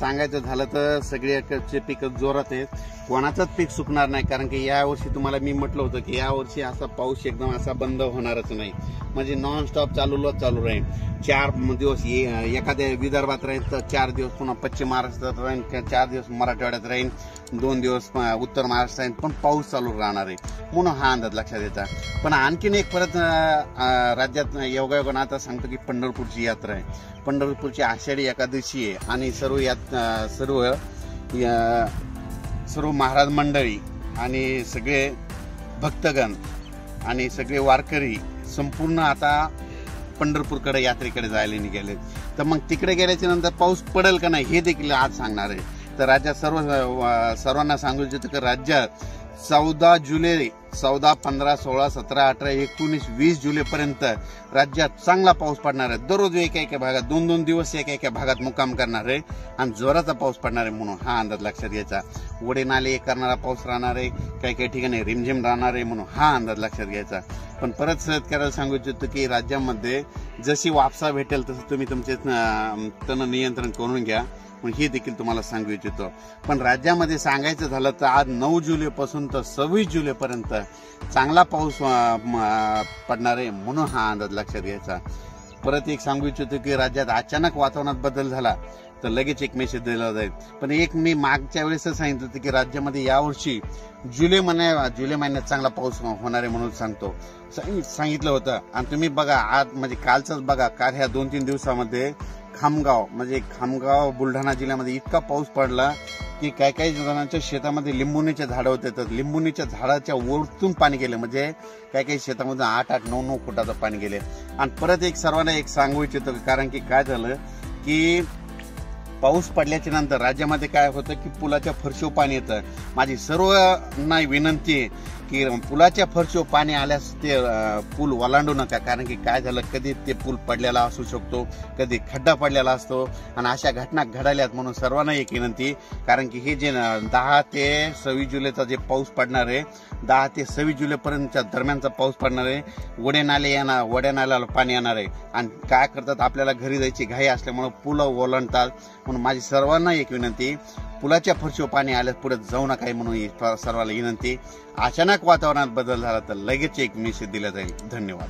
सांगायचं झालं तर सगळ्याचे पीक जोरात आहेत, कोणाचंच पीक सुकणार नाही. कारण की या वर्षी तुम्हाला मी म्हटलं होतं की या वर्षी असा पाऊस एकदम असा बंद होणारच नाही, म्हणजे नॉन स्टॉप चालू राहील. 4 दिवस एखाद्या विदर्भात राहील तर 4 दिवस पुन्हा पश्चिम महाराष्ट्रात राहील, 4 दिवस मराठवाड्यात राहील, 2 दिवस उत्तर महाराष्ट्रात राहील, पण पाऊस चालू राहणार आहे म्हणून हा अंदाज लक्षात यायचा. पण आणखीन एक परत राज्यात योगायोगानं आता सांगतो की पंढरपूरची यात्रा आहे. पंढरपूरची आषाढी एकादशी आहे आणि सर्व महाराज मंडळी आणि सगळे भक्तगण आणि सगळे वारकरी संपूर्ण आता पंढरपूरकडे यात्रेकडे जायला निघाले. तर मग तिकडे गेल्याच्या नंतर पाऊस पडेल का नाही हे देखील आज सांगणार आहे. तर राज्यात सर्वांना सांगू इच्छितो की राज्यात 14 जुलै 14, 15, 16, 17, 18, 19, 20 जुलैपर्यंत राज्यात चांगला पाऊस पडणार आहे. दररोज एका भागात 2-2 दिवस एका भागात मुक्काम करणार आहे आणि जोराचा पाऊस पडणार आहे म्हणून हा अंदाज लक्षात घ्यायचा. ओढे नाले करणारा पाऊस राहणार आहे, काही ठिकाणी रिमझिम राहणार आहे म्हणून हा अंदाज लक्षात घ्यायचा. पण परत शेतकऱ्याला सांगू इच्छितो की राज्यामध्ये जशी वापसा भेटेल तसं तुम्ही तुमचे तण नियंत्रण करून घ्या हे देखील तुम्हाला सांगू इच्छितो. पण राज्यामध्ये सांगायचं झालं तर आज 9 जुलैपासून तर 26 जुलैपर्यंत चांगला पाऊस पडणार आहे म्हणून हा अंदाज लक्षात घ्यायचा. परत एक सांगू इच्छितो की राज्यात अचानक वातावरणात बदल झाला तर लगेच एक मेसेज दिला जाईल. पण एक मी मागच्या वेळेस सांगितलं होतं की राज्यामध्ये यावर्षी जुलै महिन्यात चांगला पाऊस होणार आहे म्हणून सांगितलं होतं. आणि तुम्ही बघा आज म्हणजे कालच बघा, काल ह्या 2-3 दिवसामध्ये खामगाव बुलढाणा जिल्ह्यामध्ये इतका पाऊस पडला की काही जणांच्या शेतामध्ये लिंबुणीचे झाडं होते, तर लिंबुणीच्या झाडाच्या वरतून पाणी गेले, म्हणजे काही शेतामध्ये 8-8, 9-9 फुटाचं पाणी गेले. आणि परत एक सर्वांना एक सांगू इच्छितो कारण की काय झालं की पाऊस पडल्याच्या नंतर राज्यामध्ये काय होतं की पुलाच्या फरशीवर पाणी येतं. माझी सर्वांना विनंती आहे की पुलाच्या फरशीवर पाणी आल्यास ते पूल ओलांडू नका. कारण की काय झालं, कधी ते पूल पडलेला असू शकतो, कधी खड्डा पडलेला असतो आणि अशा घटना घडाल्यात. म्हणून सर्वांना एक विनंती, कारण की हे जे 10 ते 26 जुलैचा जे पाऊस पडणार आहे, 10 ते 26 जुलैपर्यंतच्या दरम्यानचा पाऊस पडणार आहे. वड्या नाल्याला पाणी येणार आहे आणि काय करतात, आपल्याला घरी जायची घाई असल्यामुळे पुलं ओलांडतात. म्हणून माझी सर्वांना एक विनंती, पुलाच्या फरशीवर पाणी आल्यास पुढे जाऊ नका म्हणून सर्वांना विनंती. अचानक वातावरणात बदल झाला तर लगेच एक मेसेज दिला जाईल. धन्यवाद.